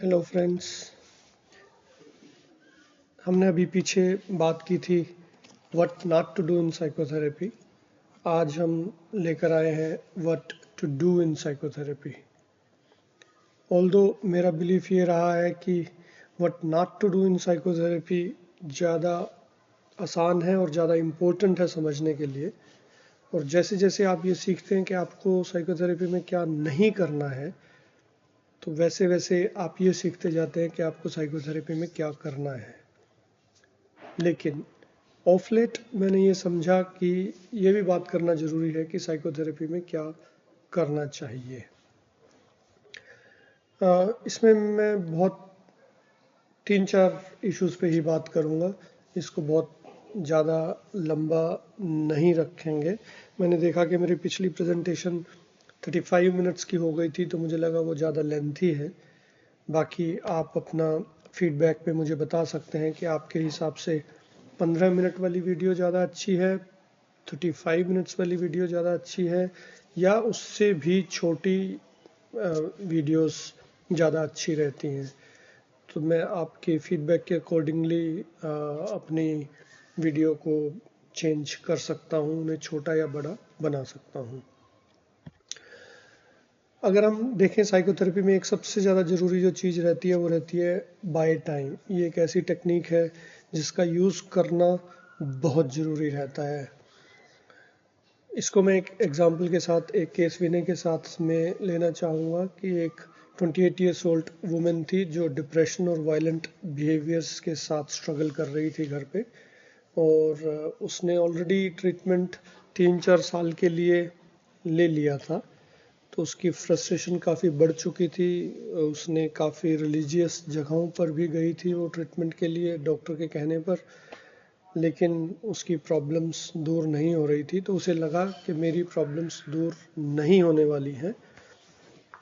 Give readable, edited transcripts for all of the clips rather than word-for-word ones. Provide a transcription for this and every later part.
Hello friends. हमने अभी पीछे बात की थी what not to do in psychotherapy. आज हम लेकर आए हैं what to do in psychotherapy. Although मेरा बिलीफ ये रहा है कि what not to do in psychotherapy ज़्यादा आसान है और ज़्यादा इम्पोर्टेंट है समझने के लिए। और जैसे जैसे आप ये सीखते हैं कि आपको साइकोथेरेपी में क्या नहीं करना है, तो वैसे वैसे आप ये सीखते जाते हैं कि आपको साइकोथेरेपी में क्या करना है। लेकिन ऑफ लेट मैंने ये समझा कि ये भी बात करना ज़रूरी है कि साइकोथेरेपी में क्या करना चाहिए। इसमें मैं बहुत 3-4 इश्यूज़ पे ही बात करूँगा। इसको बहुत ज़्यादा लंबा नहीं रखेंगे। मैंने देखा कि मेरी पिछली प्रेजेंटेशन 35 मिनट्स की हो गई थी, तो मुझे लगा वो ज़्यादा लेंथी है। बाकी आप अपना फीडबैक पे मुझे बता सकते हैं कि आपके हिसाब से 15 मिनट वाली वीडियो ज़्यादा अच्छी है, 35 मिनट्स वाली वीडियो ज़्यादा अच्छी है, या उससे भी छोटी वीडियोस ज़्यादा अच्छी रहती हैं। तो मैं आपके फीडबैक के अकॉर्डिंगली अपनी वीडियो को चेंज कर सकता हूँ, उन्हें छोटा या बड़ा बना सकता हूँ। अगर हम देखें साइकोथेरेपी में एक सबसे ज़्यादा ज़रूरी जो चीज़ रहती है वो रहती है बाय टाइम। ये एक ऐसी टेक्निक है जिसका यूज़ करना बहुत ज़रूरी रहता है। इसको मैं एक एग्जांपल के साथ, एक केस विनय के साथ में लेना चाहूँगा कि एक 28 ईयर्स ओल्ड वुमेन थी जो डिप्रेशन और वायलेंट बिहेवियर्स के साथ स्ट्रगल कर रही थी घर पे। और उसने ऑलरेडी ट्रीटमेंट 3-4 साल के लिए ले लिया था, तो उसकी फ्रस्ट्रेशन काफ़ी बढ़ चुकी थी। उसने काफ़ी रिलीजियस जगहों पर भी गई थी वो ट्रीटमेंट के लिए डॉक्टर के कहने पर, लेकिन उसकी प्रॉब्लम्स दूर नहीं हो रही थी। तो उसे लगा कि मेरी प्रॉब्लम्स दूर नहीं होने वाली हैं,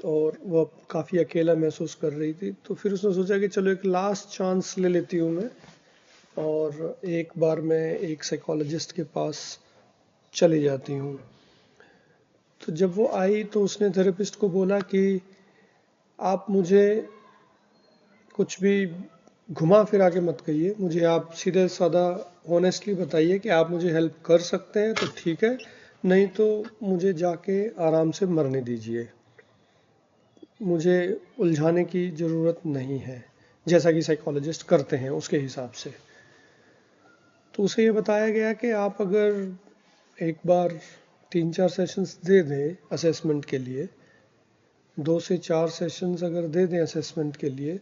और वह काफ़ी अकेला महसूस कर रही थी। तो फिर उसने सोचा कि चलो एक लास्ट चांस ले लेती हूँ मैं, और एक बार मैं एक साइकोलॉजिस्ट के पास चली जाती हूँ। तो जब वो आई तो उसने थेरेपिस्ट को बोला कि आप मुझे कुछ भी घुमा फिरा के मत कहिए, मुझे आप सीधे साधा ऑनेस्टली बताइए कि आप मुझे हेल्प कर सकते हैं तो ठीक है, नहीं तो मुझे जाके आराम से मरने दीजिए, मुझे उलझाने की ज़रूरत नहीं है, जैसा कि साइकोलॉजिस्ट करते हैं उसके हिसाब से। तो उसे ये बताया गया कि आप अगर एक बार 3-4 सेशंस दे दें असेसमेंट के लिए, 2 से 4 सेशंस अगर दे दें असेसमेंट के लिए,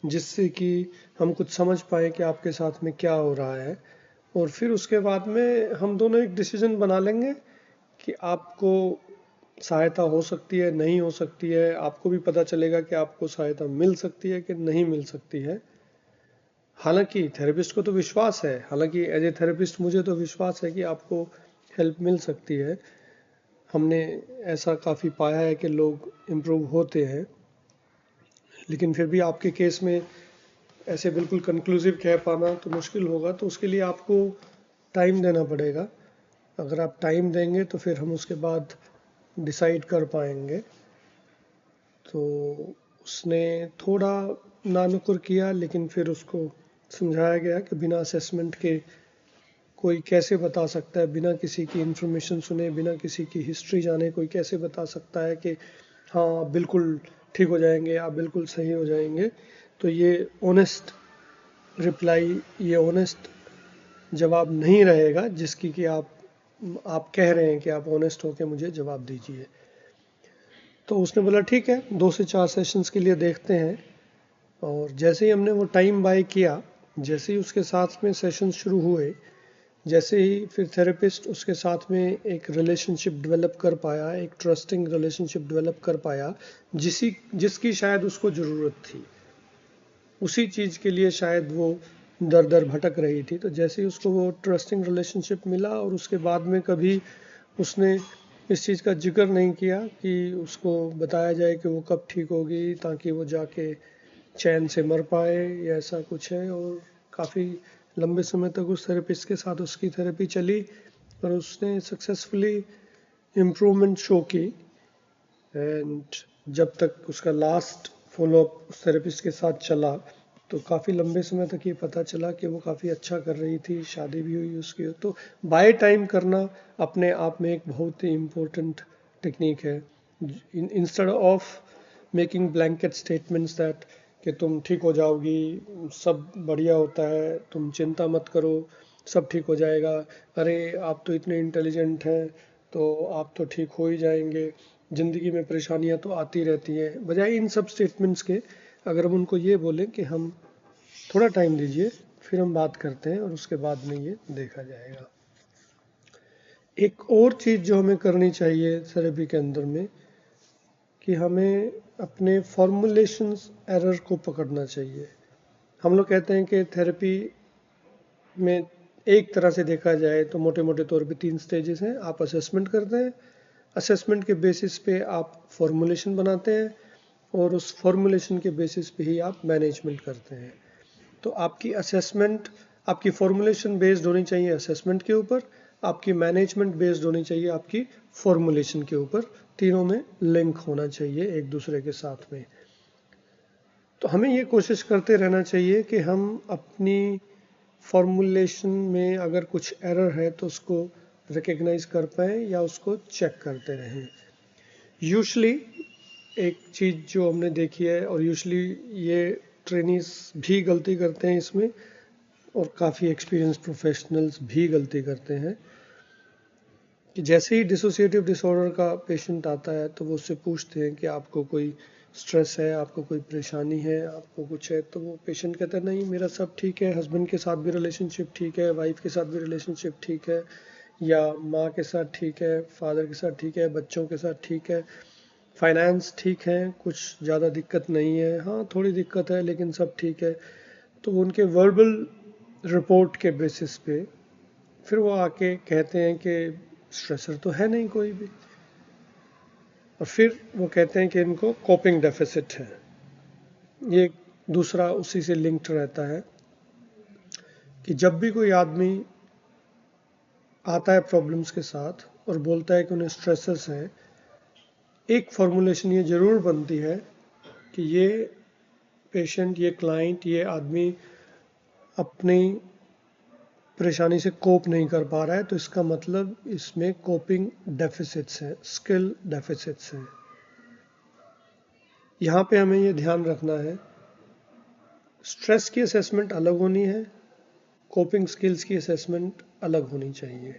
जिससे कि हम कुछ समझ पाए कि आपके साथ में क्या हो रहा है, और फिर उसके बाद में हम दोनों एक डिसीजन बना लेंगे कि आपको सहायता हो सकती है, नहीं हो सकती है। आपको भी पता चलेगा कि आपको सहायता मिल सकती है कि नहीं मिल सकती है। हालांकि थेरेपिस्ट को तो विश्वास है, हालांकि एज ए थेरेपिस्ट मुझे तो विश्वास है कि आपको हेल्प मिल सकती है। हमने ऐसा काफ़ी पाया है कि लोग इम्प्रूव होते हैं। लेकिन फिर भी आपके केस में ऐसे बिल्कुल कंक्लूसिव कह पाना तो मुश्किल होगा, तो उसके लिए आपको टाइम देना पड़ेगा। अगर आप टाइम देंगे तो फिर हम उसके बाद डिसाइड कर पाएंगे। तो उसने थोड़ा नानुकुर किया, लेकिन फिर उसको समझाया गया कि बिना असेसमेंट के कोई कैसे बता सकता है, बिना किसी की इन्फॉर्मेशन सुने, बिना किसी की हिस्ट्री जाने कोई कैसे बता सकता है कि हाँ बिल्कुल ठीक हो जाएंगे, आप बिल्कुल सही हो जाएंगे। तो ये ऑनेस्ट रिप्लाई, ये ऑनेस्ट जवाब नहीं रहेगा जिसकी कि आप कह रहे हैं कि आप ऑनेस्ट होकर मुझे जवाब दीजिए। तो उसने बोला ठीक है, 2 से 4 सेशंस के लिए देखते हैं। और जैसे ही हमने वो टाइम बाय किया, जैसे ही उसके साथ में सेशंस शुरू हुए, जैसे ही फिर थेरेपिस्ट उसके साथ में एक रिलेशनशिप डेवलप कर पाया, एक ट्रस्टिंग रिलेशनशिप डेवलप कर पाया, जिसकी शायद उसको ज़रूरत थी, उसी चीज़ के लिए शायद वो दर दर भटक रही थी। तो जैसे ही उसको वो ट्रस्टिंग रिलेशनशिप मिला, और उसके बाद में कभी उसने इस चीज़ का जिक्र नहीं किया कि उसको बताया जाए कि वो कब ठीक होगी, ताकि वो जाके चैन से मर पाए या ऐसा कुछ है। और काफ़ी लंबे समय तक उस थेरेपिस्ट के साथ उसकी थेरेपी चली, और उसने सक्सेसफुली इम्प्रूवमेंट शो की। एंड जब तक उसका लास्ट फॉलो अप उस थेरेपिस्ट के साथ चला तो काफ़ी लंबे समय तक ये पता चला कि वो काफ़ी अच्छा कर रही थी, शादी भी हुई उसकी। तो बाय टाइम करना अपने आप में एक बहुत ही इम्पोर्टेंट टेक्निक है। Instead of making blanket statements that कि तुम ठीक हो जाओगी, सब बढ़िया होता है, तुम चिंता मत करो, सब ठीक हो जाएगा, अरे आप तो इतने इंटेलिजेंट हैं तो आप तो ठीक हो ही जाएंगे, ज़िंदगी में परेशानियां तो आती रहती हैं, बजाय इन सब स्टेटमेंट्स के अगर हम उनको ये बोलें कि हम थोड़ा टाइम दीजिए, फिर हम बात करते हैं और उसके बाद में ये देखा जाएगा। एक और चीज़ जो हमें करनी चाहिए थेरेपी के अंदर में कि हमें अपने फॉर्मुलेशंस एरर को पकड़ना चाहिए। हम लोग कहते हैं कि थेरेपी में एक तरह से देखा जाए तो मोटे मोटे तौर पे 3 स्टेजेस हैं। आप असेसमेंट करते हैं, असेसमेंट के बेसिस पे आप फॉर्मुलेशन बनाते हैं और उस फॉर्मुलेशन के बेसिस पे ही आप मैनेजमेंट करते हैं। तो आपकी असेसमेंट, आपकी फॉर्मुलेशन बेस्ड होनी चाहिए असेसमेंट के ऊपर, आपकी मैनेजमेंट बेस्ड होनी चाहिए आपकी फॉर्मुलेशन के ऊपर, तीनों में लिंक होना चाहिए एक दूसरे के साथ में। तो हमें ये कोशिश करते रहना चाहिए कि हम अपनी फॉर्मुलेशन में अगर कुछ एरर है तो उसको रिकग्नाइज कर पाएँ या उसको चेक करते रहें। यूजुअली एक चीज़ जो हमने देखी है और यूजुअली ये ट्रेनीज भी गलती करते हैं इसमें और काफ़ी एक्सपीरियंस प्रोफेशनल्स भी गलती करते हैं कि जैसे ही डिसोसिएटिव डिसऑर्डर का पेशेंट आता है तो वो उससे पूछते हैं कि आपको कोई स्ट्रेस है, आपको कोई परेशानी है, आपको कुछ है, तो वो पेशेंट कहता है नहीं मेरा सब ठीक है, हस्बैंड के साथ भी रिलेशनशिप ठीक है, वाइफ के साथ भी रिलेशनशिप ठीक है, या माँ के साथ ठीक है, फादर के साथ ठीक है, बच्चों के साथ ठीक है, फाइनेंस ठीक है, कुछ ज़्यादा दिक्कत नहीं है, हाँ थोड़ी दिक्कत है लेकिन सब ठीक है। तो उनके वर्बल रिपोर्ट के बेसिस पे फिर वो आके कहते हैं कि स्ट्रेसर तो है नहीं कोई भी, और फिर वो कहते हैं कि इनको कोपिंग डेफिसिट है। ये दूसरा उसी से लिंक्ड रहता है कि जब भी कोई आदमी आता है प्रॉब्लम्स के साथ और बोलता है कि उन्हें स्ट्रेसेस हैं, एक फॉर्मुलेशन ये ज़रूर बनती है कि ये पेशेंट, ये क्लाइंट, ये आदमी अपनी परेशानी से कोप नहीं कर पा रहा है, तो इसका मतलब इसमें कोपिंग डेफिसिट्स हैं, स्किल डेफिसिट्स हैं। यहाँ पे हमें ये ध्यान रखना है, स्ट्रेस की असेसमेंट अलग होनी है, कोपिंग स्किल्स की असेसमेंट अलग होनी चाहिए।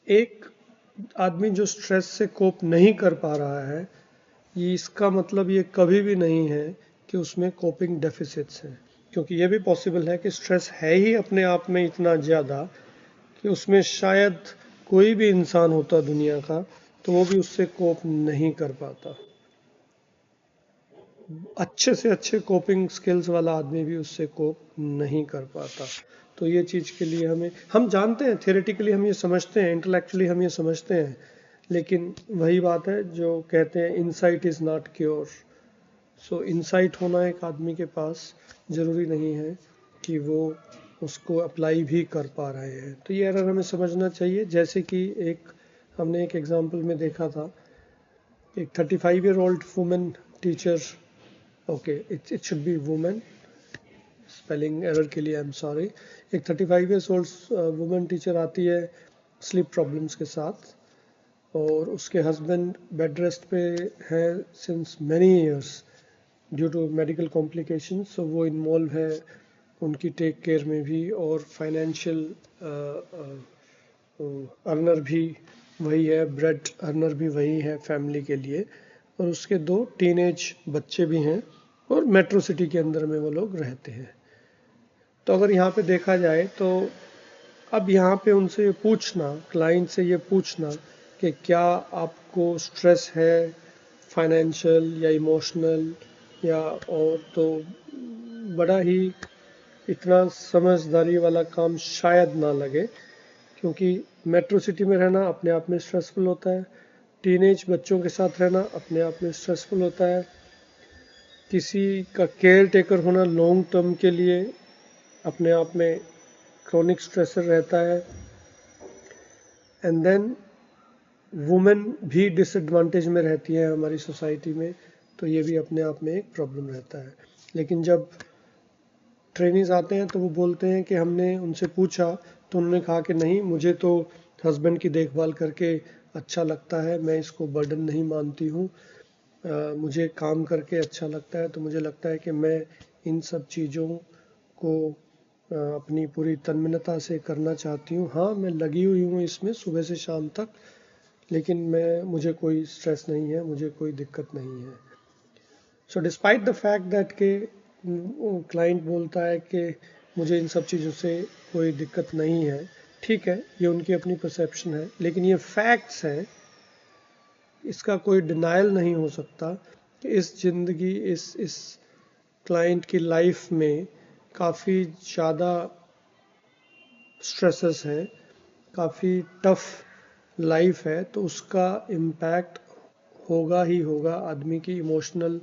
एक आदमी जो स्ट्रेस से कोप नहीं कर पा रहा है, ये इसका मतलब ये कभी भी नहीं है कि उसमें कोपिंग डेफिसिट्स हैं, क्योंकि ये भी पॉसिबल है कि स्ट्रेस है ही अपने आप में इतना ज़्यादा कि उसमें शायद कोई भी इंसान होता दुनिया का तो वो भी उससे कोप नहीं कर पाता, अच्छे से अच्छे कोपिंग स्किल्स वाला आदमी भी उससे कोप नहीं कर पाता। तो ये चीज़ के लिए हम जानते हैं, थियोरेटिकली हम ये समझते हैं, इंटेलेक्चुअली हम ये समझते हैं, लेकिन वही बात है जो कहते हैं insight is not cure. So insight होना एक आदमी के पास ज़रूरी नहीं है कि वो उसको अप्लाई भी कर पा रहे हैं। तो ये एरर हमें समझना चाहिए। जैसे कि हमने एक एग्जांपल में देखा था, एक 35-year-old women teacher, okay it should be women, spelling error के लिए आई एम सॉरी। एक 35 ईयर्स ओल्ड वुमेन टीचर आती है स्लीप प्रॉब्लम्स के साथ, और उसके हस्बैंड बेड रेस्ट पे हैं since many years due to medical complications, so वो इन्वॉल्व है उनकी टेक केयर में भी, और फाइनेंशियल अर्नर भी वही है, ब्रेड अर्नर भी वही है फैमिली के लिए, और उसके 2 टीनेज बच्चे भी हैं, और मेट्रो सिटी के अंदर में वो लोग रहते हैं। तो अगर यहाँ पे देखा जाए तो अब यहाँ पे उनसे पूछना, क्लाइंट से ये पूछना कि क्या आपको स्ट्रेस है फाइनेंशियल या इमोशनल या और, तो बड़ा ही इतना समझदारी वाला काम शायद ना लगे, क्योंकि मेट्रो सिटी में रहना अपने आप में स्ट्रेसफुल होता है, टीनेज बच्चों के साथ रहना अपने आप में स्ट्रेसफुल होता है, किसी का केयर टेकर होना लॉन्ग टर्म के लिए अपने आप में क्रोनिक स्ट्रेसर रहता है। एंड देन वुमेन भी डिसएडवांटेज में रहती है हमारी सोसाइटी में, तो ये भी अपने आप में एक प्रॉब्लम रहता है। लेकिन जब ट्रेनिंग्स आते हैं तो वो बोलते हैं कि हमने उनसे पूछा तो उन्होंने कहा कि नहीं, मुझे तो हस्बैंड की देखभाल करके अच्छा लगता है, मैं इसको बर्डन नहीं मानती हूँ, मुझे काम करके अच्छा लगता है, तो मुझे लगता है कि मैं इन सब चीज़ों को अपनी पूरी तन्मयता से करना चाहती हूँ। हाँ, मैं लगी हुई हूँ इसमें सुबह से शाम तक, लेकिन मुझे कोई स्ट्रेस नहीं है, मुझे कोई दिक्कत नहीं है। So despite the fact that के क्लाइंट बोलता है कि मुझे इन सब चीज़ों से कोई दिक्कत नहीं है, ठीक है, ये उनकी अपनी परसेप्शन है, लेकिन ये फैक्ट्स हैं, इसका कोई डिनायल नहीं हो सकता कि इस जिंदगी इस क्लाइंट की लाइफ में काफ़ी ज़्यादा स्ट्रेसेस हैं, काफ़ी टफ लाइफ है, तो उसका इम्पैक्ट होगा ही होगा आदमी की इमोशनल,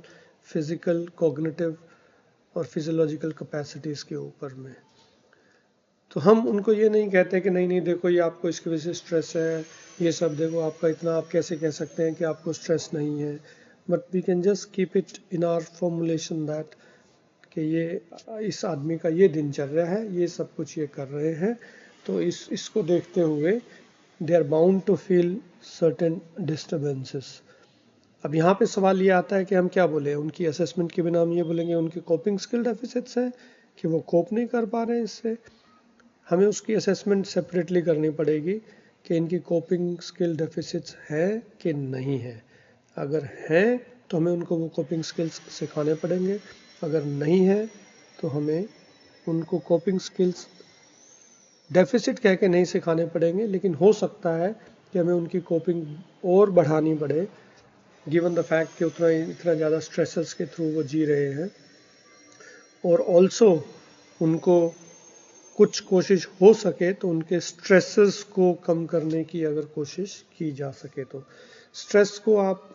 फिजिकल, कॉग्निटिव और फिजियोलॉजिकल कैपेसिटीज़ के ऊपर में। तो हम उनको ये नहीं कहते कि नहीं नहीं देखो ये आपको इसकी वजह से स्ट्रेस है, ये सब देखो आपका इतना, आप कैसे कह सकते हैं कि आपको स्ट्रेस नहीं है। But we can just keep it in our formulation that कि ये इस आदमी का ये दिनचर्या है, ये सब कुछ ये कर रहे हैं, तो इसको देखते हुए they are bound to feel certain disturbances. अब यहाँ पे सवाल ये आता है कि हम क्या बोले, उनकी असेसमेंट के बिना हम ये बोलेंगे उनकी कोपिंग स्किल डेफिसिट्स है कि वो कोप नहीं कर पा रहे हैं इससे। हमें उसकी असेसमेंट सेपरेटली करनी पड़ेगी कि इनकी कोपिंग स्किल डेफिसिट्स है कि नहीं है। अगर हैं तो हमें उनको वो कोपिंग स्किल्स सिखाने पड़ेंगे, अगर नहीं है तो हमें उनको कोपिंग स्किल्स डेफिसिट कह के नहीं सिखाने पड़ेंगे, लेकिन हो सकता है कि हमें उनकी कोपिंग और बढ़ानी पड़े, गिवन द फैक्ट कि इतना ज़्यादा स्ट्रेसेस के थ्रू वो जी रहे हैं। और ऑल्सो उनको कुछ कोशिश हो सके तो उनके स्ट्रेसेस को कम करने की अगर कोशिश की जा सके तो स्ट्रेस को आप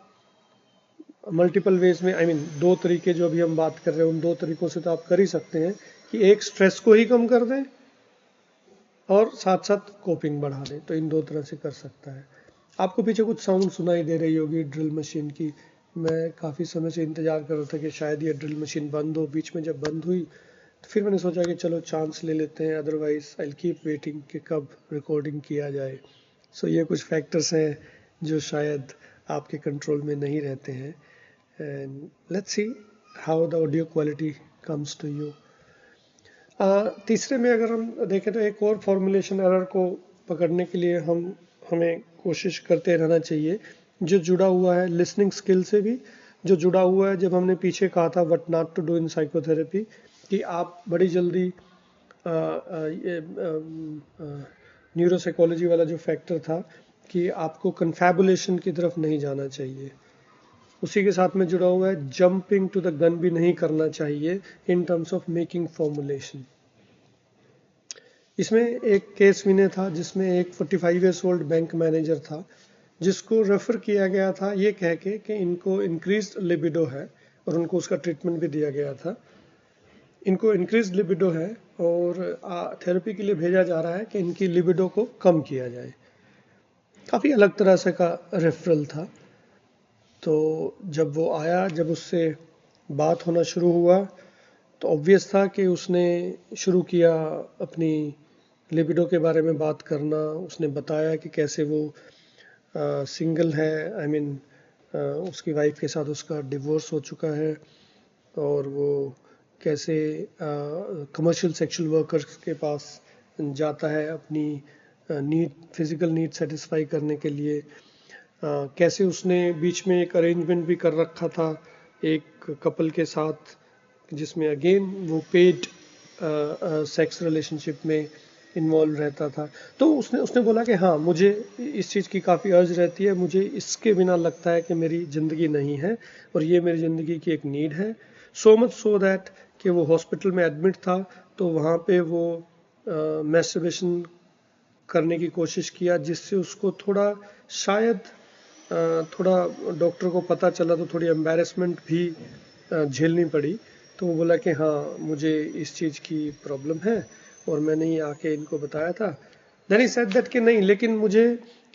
मल्टीपल वेज में, दो तरीके जो अभी हम बात कर रहे हैं उन दो तरीकों से तो आप कर ही सकते हैं कि एक स्ट्रेस को ही कम कर दें और साथ साथ कोपिंग बढ़ा दें, तो इन दो तरह से कर सकता है। आपको पीछे कुछ साउंड सुनाई दे रही होगी ड्रिल मशीन की। मैं काफ़ी समय से इंतज़ार कर रहा था कि शायद ये ड्रिल मशीन बंद हो, बीच में जब बंद हुई तो फिर मैंने सोचा कि चलो चांस ले लेते हैं, अदरवाइज आई कीप वेटिंग कि कब रिकॉर्डिंग किया जाए। सो ये कुछ फैक्टर्स हैं जो शायद आपके कंट्रोल में नहीं रहते हैं, and let's see how the audio quality comes to you. तीसरे में अगर हम देखें तो एक और फॉर्मुलेशन एरर को पकड़ने के लिए हमें कोशिश करते रहना चाहिए, जो जुड़ा हुआ है लिसनिंग स्किल से भी, जो जुड़ा हुआ है जब हमने पीछे कहा था what not to do in psychotherapy, कि आप बड़ी जल्दी ये न्यूरोसाइकोलॉजी वाला जो फैक्टर था कि आपको कन्फैबुलेशन की तरफ नहीं जाना चाहिए, उसी के साथ में जुड़ा हुआ है जंपिंग टू द गन भी नहीं करना चाहिए in terms of making formulation. इसमें एक केस मैंने था जिसमें एक 45 ईयर्स ओल्ड बैंक मैनेजर था जिसको रेफर किया गया था ये कह के कि इनको इंक्रीज लिबिडो है, और उनको उसका ट्रीटमेंट भी दिया गया था। इनको इंक्रीज लिबिडो है और थेरेपी के लिए भेजा जा रहा है कि इनकी लिबिडो को कम किया जाए। काफ़ी अलग तरह से का रेफरल था। तो जब वो आया, जब उससे बात होना शुरू हुआ तो ऑब्वियस था कि उसने शुरू किया अपनी लिबिडो के बारे में बात करना। उसने बताया कि कैसे वो सिंगल है, उसकी वाइफ के साथ उसका डिवोर्स हो चुका है, और वो कैसे कमर्शियल सेक्सुअल वर्कर्स के पास जाता है अपनी फिजिकल नीड सेटिस्फाई करने के लिए। कैसे उसने बीच में एक अरेंजमेंट भी कर रखा था एक कपल के साथ जिसमें अगेन वो पेड सेक्स रिलेशनशिप में इन्वॉल्व रहता था। तो उसने बोला कि हाँ, मुझे इस चीज़ की काफ़ी अर्ज रहती है, मुझे इसके बिना लगता है कि मेरी ज़िंदगी नहीं है, और ये मेरी ज़िंदगी की एक नीड है। सो मच सो दैट कि वो हॉस्पिटल में एडमिट था, तो वहाँ पे वो मैस्टरबेशन करने की कोशिश किया, जिससे उसको थोड़ा शायद थोड़ा डॉक्टर को पता चला तो थोड़ी एम्बैरेसमेंट भी झेलनी पड़ी। तो वो बोला कि हाँ, मुझे इस चीज़ की प्रॉब्लम है और मैंने ही आके इनको बताया था। देन ही सेड दैट कि नहीं, लेकिन मुझे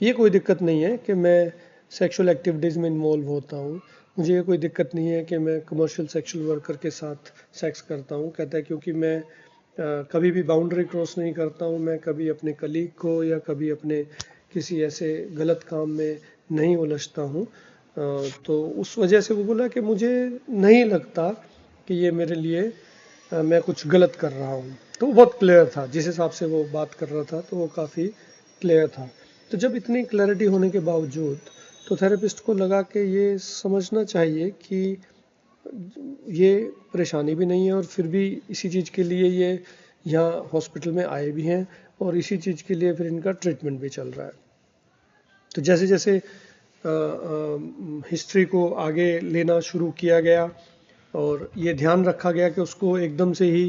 ये कोई दिक्कत नहीं है कि मैं सेक्सुअल एक्टिविटीज़ में इन्वॉल्व होता हूँ, मुझे ये कोई दिक्कत नहीं है कि मैं कमर्शियल सेक्सुअल वर्कर के साथ सेक्स करता हूँ। कहता है क्योंकि मैं कभी भी बाउंड्री क्रॉस नहीं करता हूँ, मैं कभी अपने कलीग को या कभी अपने किसी ऐसे गलत काम में नहीं उलझता हूँ। तो उस वजह से वो बोला कि मुझे नहीं लगता कि ये मेरे लिए मैं कुछ गलत कर रहा हूँ। तो वो बहुत क्लियर था, जिस हिसाब से वो बात कर रहा था तो वो काफ़ी क्लियर था। तो जब इतनी क्लैरिटी होने के बावजूद तो थेरेपिस्ट को लगा कि ये समझना चाहिए कि ये परेशानी भी नहीं है और फिर भी इसी चीज़ के लिए ये यहाँ हॉस्पिटल में आए भी हैं और इसी चीज़ के लिए फिर इनका ट्रीटमेंट भी चल रहा है। तो जैसे जैसे हिस्ट्री को आगे लेना शुरू किया गया और ये ध्यान रखा गया कि उसको एकदम से ही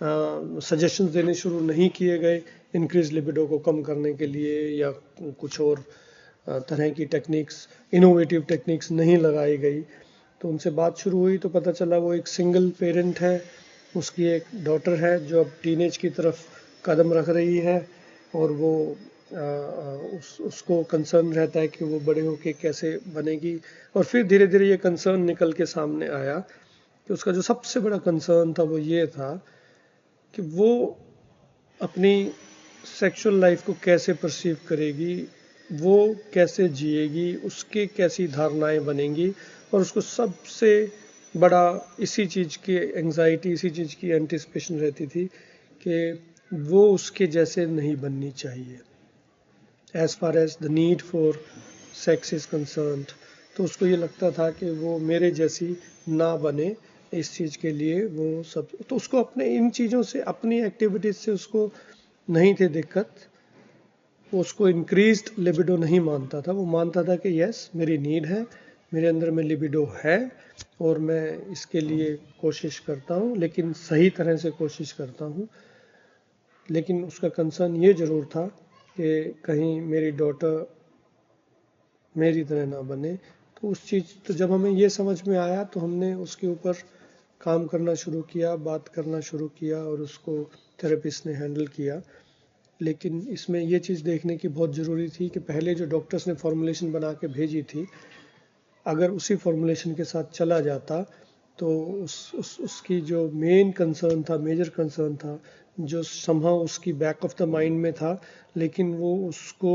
सजेशंस देने शुरू नहीं किए गए इंक्रीज लिबिडो को कम करने के लिए या कुछ और तरह की टेक्निक्स, इनोवेटिव टेक्निक्स नहीं लगाई गई। तो उनसे बात शुरू हुई तो पता चला वो एक सिंगल पेरेंट है, उसकी एक डॉटर है जो अब टीनेज की तरफ कदम रख रही है और वो उसको कंसर्न रहता है कि वो बड़े होके कैसे बनेगी। और फिर धीरे धीरे ये कंसर्न निकल के सामने आया कि उसका जो सबसे बड़ा कंसर्न था वो ये था कि वो अपनी सेक्सुअल लाइफ को कैसे परसीव करेगी, वो कैसे जिएगी, उसके कैसी धारणाएं बनेंगी। और उसको सबसे बड़ा इसी चीज़ की एंजाइटी, इसी चीज़ की एंटिसिपेशन रहती थी कि वो उसके जैसे नहीं बननी चाहिए as far as the need for sex is concerned. तो उसको ये लगता था कि वो मेरे जैसी ना बने, इस चीज़ के लिए वो सब। तो उसको अपने इन चीज़ों से, अपनी एक्टिविटीज़ से उसको नहीं थे दिक्कत। वो उसको इंक्रीज्ड लिबिडो नहीं मानता था, वो मानता था कि यस मेरी नीड है, मेरे अंदर में लिबिडो है और मैं इसके लिए कोशिश करता हूँ, लेकिन सही तरह से कोशिश करता हूँ। लेकिन उसका कंसर्न ये ज़रूर था कि कहीं मेरी डॉटर मेरी तरह ना बने। तो उस चीज़, तो जब हमें ये समझ में आया तो हमने उसके ऊपर काम करना शुरू किया, बात करना शुरू किया और उसको थेरेपिस्ट ने हैंडल किया। लेकिन इसमें ये चीज़ देखने की बहुत ज़रूरी थी कि पहले जो डॉक्टर्स ने फॉर्मुलेशन बना के भेजी थी, अगर उसी फॉर्मुलेशन के साथ चला जाता तो उसकी जो मेन कंसर्न था, मेजर कंसर्न था, जो समहाउ उसकी बैक ऑफ द माइंड में था, लेकिन वो उसको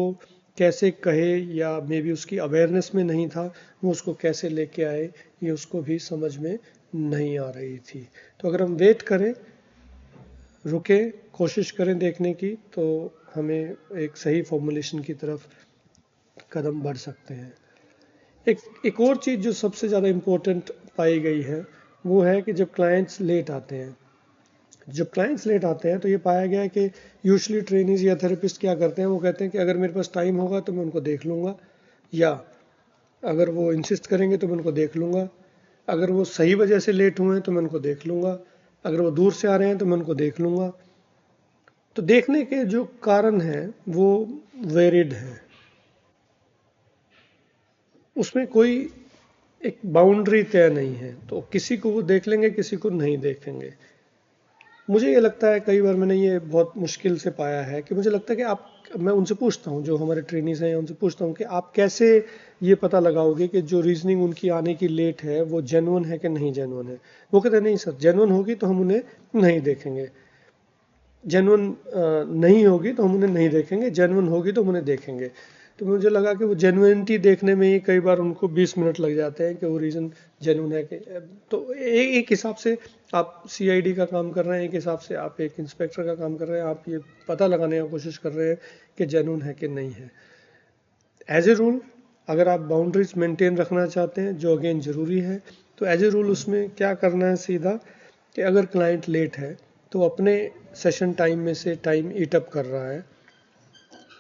कैसे कहे या मे बी उसकी अवेयरनेस में नहीं था, वो उसको कैसे लेके आए ये उसको भी समझ में नहीं आ रही थी। तो अगर हम वेट करें, रुके, कोशिश करें देखने की, तो हमें एक सही फॉर्मुलेशन की तरफ कदम बढ़ सकते हैं। एक और चीज़ जो सबसे ज़्यादा इम्पोर्टेंट पाई गई है वो है कि जब क्लाइंट्स लेट आते हैं, तो ये पाया गया है कि यूजुअली ट्रेनीज या थेरेपिस्ट क्या करते हैं, वो कहते हैं कि अगर मेरे पास टाइम होगा तो मैं उनको देख लूँगा, या अगर वो इंसिस्ट करेंगे तो मैं उनको देख लूँगा, अगर वो सही वजह से लेट हुए हैं तो मैं उनको देख लूँगा, अगर वो दूर से आ रहे हैं तो मैं उनको देख लूँगा। तो देखने के जो कारण हैं वो वेरिड हैं, उसमें कोई एक बाउंड्री तय नहीं है। तो किसी को वो देख लेंगे, किसी को नहीं देखेंगे। मुझे ये लगता है, कई बार मैंने ये बहुत मुश्किल से पाया है कि मुझे लगता है कि मैं उनसे पूछता हूँ, जो हमारे ट्रेनीज हैं उनसे पूछता हूँ कि आप कैसे ये पता लगाओगे कि जो रीजनिंग उनकी आने की लेट है वो जेन्युइन है कि नहीं जेन्युइन है। वो कहते हैं नहीं सर, जेन्युइन होगी तो हम उन्हें नहीं देखेंगे, जेन्युइन नहीं होगी तो हम उन्हें नहीं देखेंगे, जेन्युइन होगी तो हम उन्हें देखेंगे। तो मुझे लगा कि वो जेन्युइनिटी देखने में ही कई बार उनको 20 मिनट लग जाते हैं कि वो रीज़न जेन्युइन है कि। तो एक हिसाब से आप सीआईडी का काम कर रहे हैं, एक हिसाब से आप एक इंस्पेक्टर का काम कर रहे हैं, आप ये पता लगाने की कोशिश कर रहे हैं कि जेन्युइन है कि नहीं है। एज ए रूल, अगर आप बाउंड्रीज मेंटेन रखना चाहते हैं, जो अगेन ज़रूरी है, तो एज ए रूल उसमें क्या करना है सीधा, कि अगर क्लाइंट लेट है तो अपने सेशन टाइम में से टाइम ईट अप कर रहा है।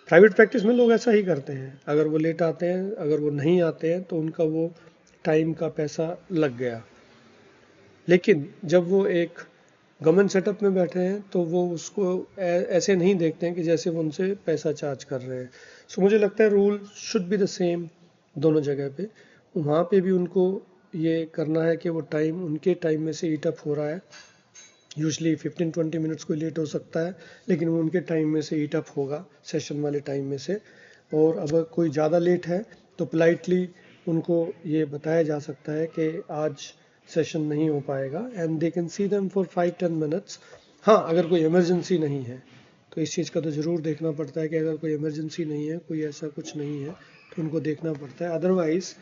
प्राइवेट प्रैक्टिस में लोग ऐसा ही करते हैं, अगर वो लेट आते हैं, अगर वो नहीं आते हैं तो उनका वो टाइम का पैसा लग गया। लेकिन जब वो एक गवर्नमेंट सेटअप में बैठे हैं तो वो उसको ऐसे नहीं देखते हैं कि जैसे वो उनसे पैसा चार्ज कर रहे हैं। सो मुझे लगता है rule should be the same दोनों जगह पे। वहाँ पे भी उनको ये करना है कि वो टाइम उनके टाइम में से ईट अप हो रहा है। यूजली 15-20 मिनट्स कोई लेट हो सकता है, लेकिन वो उनके टाइम में से ईट अप होगा, सेशन वाले टाइम में से। और अगर कोई ज़्यादा लेट है तो पोलाइटली उनको ये बताया जा सकता है कि आज सेशन नहीं हो पाएगा, and they can see them for 5-10 minutes. हाँ, अगर कोई इमरजेंसी नहीं है तो इस चीज़ का तो ज़रूर देखना पड़ता है कि अगर कोई इमरजेंसी नहीं है, कोई ऐसा कुछ नहीं है तो उनको देखना पड़ता है। अदरवाइज़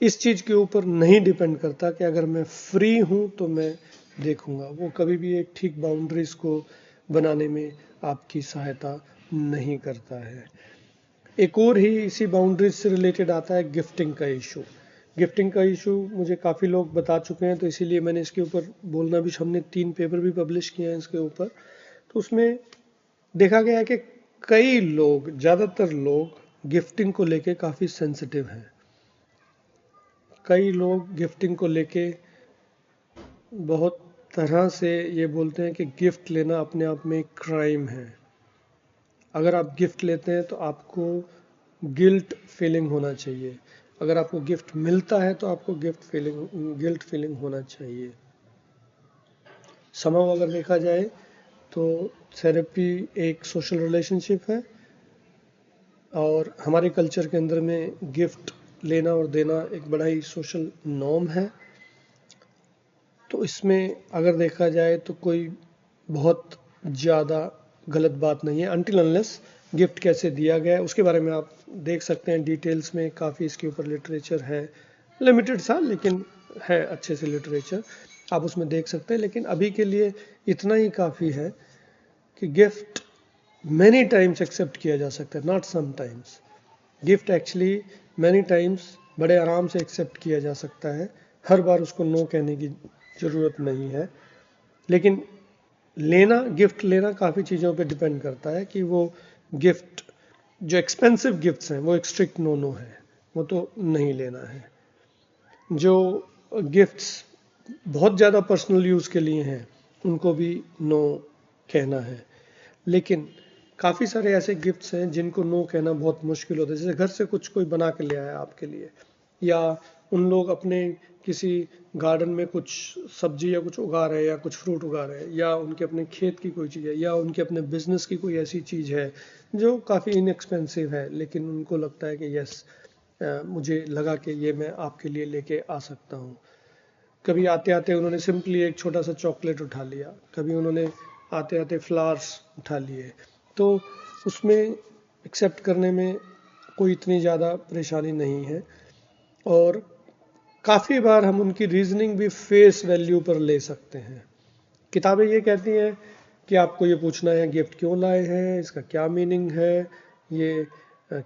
इस चीज़ के ऊपर नहीं डिपेंड करता कि अगर मैं फ्री हूँ तो मैं देखूँगा, वो कभी भी एक ठीक बाउंड्रीज़ को बनाने में आपकी सहायता नहीं करता है। एक और ही इसी बाउंड्रीज से रिलेटेड आता है गिफ्टिंग का इशू। गिफ्टिंग का इशू मुझे काफ़ी लोग बता चुके हैं, तो इसीलिए मैंने इसके ऊपर बोलना भी, हमने 3 पेपर भी पब्लिश किए हैं इसके ऊपर। तो उसमें देखा गया है कि कई लोग, ज़्यादातर लोग गिफ्टिंग को लेके काफ़ी सेंसिटिव हैं। कई लोग गिफ्टिंग को लेके बहुत तरह से ये बोलते हैं कि गिफ्ट लेना अपने आप में एक क्राइम है। अगर आप गिफ्ट लेते हैं तो आपको गिल्ट फीलिंग होना चाहिए, अगर आपको गिफ्ट मिलता है तो आपको गिल्ट फीलिंग होना चाहिए। समहाउ अगर देखा जाए तो थेरेपी एक सोशल रिलेशनशिप है, और हमारे कल्चर के अंदर में गिफ्ट लेना और देना एक बड़ा ही सोशल नॉर्म है। तो इसमें अगर देखा जाए तो कोई बहुत ज़्यादा गलत बात नहीं है, अनटिल अनलेस गिफ्ट कैसे दिया गया है उसके बारे में आप देख सकते हैं डिटेल्स में, काफ़ी इसके ऊपर लिटरेचर है, लिमिटेड सा लेकिन है अच्छे से लिटरेचर, आप उसमें देख सकते हैं। लेकिन अभी के लिए इतना ही काफ़ी है कि गिफ्ट मैनी टाइम्स एक्सेप्ट किया जा सकता है, not sometimes. Gift actually many times बड़े आराम से एक्सेप्ट किया जा सकता है, हर बार उसको नो कहने की ज़रूरत नहीं है। लेकिन गिफ्ट लेना काफ़ी चीज़ों पे डिपेंड करता है कि वो गिफ्ट, जो एक्सपेंसिव गिफ्ट्स हैं वो एक स्ट्रिक्ट नो है, वो तो नहीं लेना है। जो गिफ्ट्स बहुत ज़्यादा पर्सनल यूज़ के लिए हैं उनको भी नो कहना है। लेकिन काफ़ी सारे ऐसे गिफ्ट्स हैं जिनको नो कहना बहुत मुश्किल होता है, जैसे घर से कोई बना के ले आया आपके लिए, या उन लोग अपने किसी गार्डन में कुछ सब्जी या कुछ उगा रहे हैं या कुछ फ्रूट उगा रहे हैं, या उनके अपने खेत की कोई चीज़ है, या उनके अपने बिजनेस की कोई ऐसी चीज़ है जो काफ़ी इनएक्सपेंसिव है, लेकिन उनको लगता है कि यस मुझे लगा कि ये मैं आपके लिए लेके आ सकता हूँ। कभी आते आते उन्होंने सिंपली एक छोटा सा चॉकलेट उठा लिया, कभी उन्होंने आते आते फ्लावर्स उठा लिए, तो उसमें एक्सेप्ट करने में कोई इतनी ज़्यादा परेशानी नहीं है। और काफ़ी बार हम उनकी रीजनिंग भी फेस वैल्यू पर ले सकते हैं। किताबें ये कहती हैं कि आपको ये पूछना है गिफ्ट क्यों लाए हैं, इसका क्या मीनिंग है, ये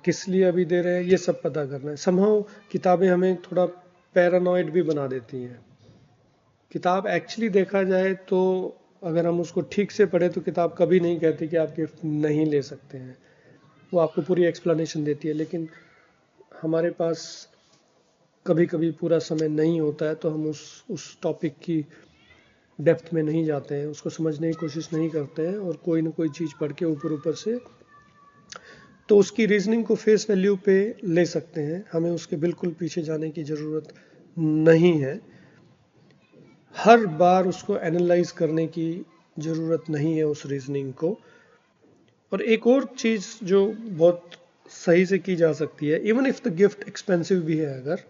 किस लिए अभी दे रहे हैं, ये सब पता करना है। समहाउ किताबें हमें थोड़ा पैरानॉइड भी बना देती हैं। किताब एक्चुअली देखा जाए तो अगर हम उसको ठीक से पढ़े तो किताब कभी नहीं कहती कि आप गिफ्ट नहीं ले सकते हैं, वो आपको पूरी एक्सप्लेनेशन देती है। लेकिन हमारे पास कभी कभी पूरा समय नहीं होता है तो हम उस टॉपिक की डेप्थ में नहीं जाते हैं, उसको समझने की कोशिश नहीं करते हैं, और कोई ना कोई चीज़ पढ़ के ऊपर से तो उसकी रीजनिंग को फेस वैल्यू पे ले सकते हैं। हमें उसके बिल्कुल पीछे जाने की ज़रूरत नहीं है, हर बार उसको एनालाइज करने की ज़रूरत नहीं है उस रीजनिंग को। और एक और चीज़ जो बहुत सही से की जा सकती है, even if the gift expensive भी है अगर,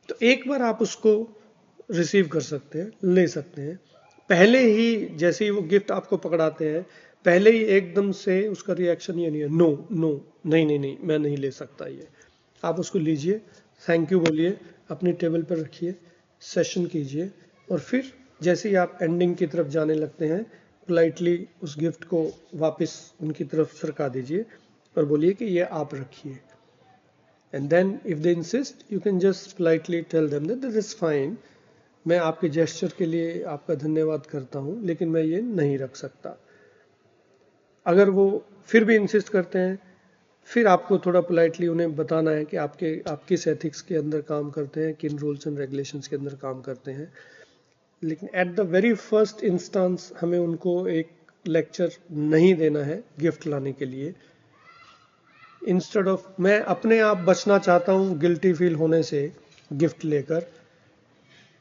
तो एक बार आप उसको रिसीव कर सकते हैं, ले सकते हैं। पहले ही जैसे ही वो गिफ्ट आपको पकड़ाते हैं, पहले ही एकदम से उसका रिएक्शन ये नहीं है नो नो, नहीं नहीं नहीं मैं नहीं ले सकता ये। आप उसको लीजिए, थैंक यू बोलिए, अपनी टेबल पर रखिए, सेशन कीजिए, और फिर जैसे ही आप एंडिंग की तरफ जाने लगते हैं, पोलाइटली उस गिफ्ट को वापस उनकी तरफ सरका दीजिए और बोलिए कि ये आप रखिए। And then if they insist, you can just politely tell them that this is fine, मैं आपके जेस्चर के लिए आपका धन्यवाद करता हूँ, लेकिन मैं ये नहीं रख सकता। अगर वो फिर भी इंसिस्ट करते हैं, फिर आपको थोड़ा पोलाइटली उन्हें बताना है कि आप किस एथिक्स के अंदर काम करते हैं, किन रूल्स एंड रेगुलेशंस के अंदर काम करते हैं। लेकिन at the very first instance हमें उनको एक लेक्चर नहीं देना है गिफ्ट लाने के लिए। इंस्टेड ऑफ, मैं अपने आप बचना चाहता हूँ गिल्टी फील होने से गिफ्ट लेकर,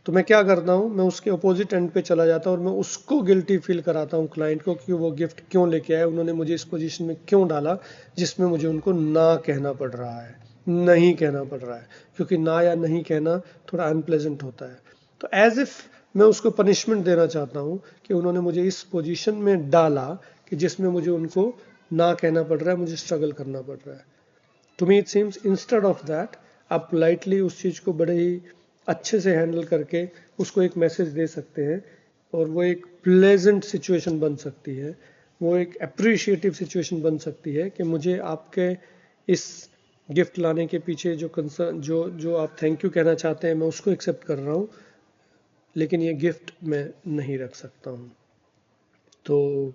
तो मैं क्या करता हूँ, मैं उसके अपोजिट एंड पे चला जाता हूँ और मैं उसको गिल्टी फील कराता हूँ क्लाइंट को कि वो गिफ्ट क्यों लेके आए, उन्होंने मुझे इस पोजीशन में क्यों डाला जिसमें मुझे उनको ना कहना पड़ रहा है। नहीं कहना पड़ रहा है, क्योंकि ना या नहीं कहना थोड़ा अनप्लेजेंट होता है। तो एज इफ मैं उसको पनिशमेंट देना चाहता हूँ कि उन्होंने मुझे इस पोजीशन में डाला कि जिसमें मुझे उनको ना कहना पड़ रहा है, मुझे स्ट्रगल करना पड़ रहा है। To me it seems instead of that आप पोलाइटली उस चीज़ को बड़े ही अच्छे से हैंडल करके उसको एक मैसेज दे सकते हैं, और वो एक प्लेजेंट सिचुएशन बन सकती है, वो एक अप्रिशिएटिव सिचुएशन बन सकती है कि मुझे आपके इस गिफ्ट लाने के पीछे जो कंसर्न जो आप थैंक यू कहना चाहते हैं मैं उसको एक्सेप्ट कर रहा हूँ, लेकिन ये गिफ्ट मैं नहीं रख सकता हूँ। तो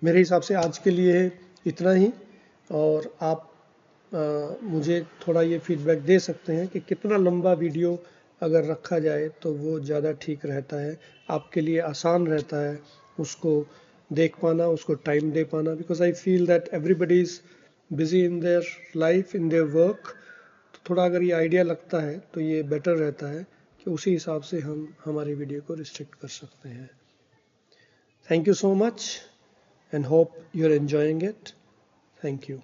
मेरे हिसाब से आज के लिए इतना ही, और आप मुझे थोड़ा ये फीडबैक दे सकते हैं कि कितना लंबा वीडियो अगर रखा जाए तो वो ज़्यादा ठीक रहता है, आपके लिए आसान रहता है उसको देख पाना, उसको टाइम दे पाना, because I feel that everybody is busy in their life, in their work. तो थोड़ा अगर ये आइडिया लगता है तो ये बेटर रहता है कि उसी हिसाब से हम हमारी वीडियो को रिस्ट्रिक्ट कर सकते हैं। Thank you so much and hope you're enjoying it. Thank you.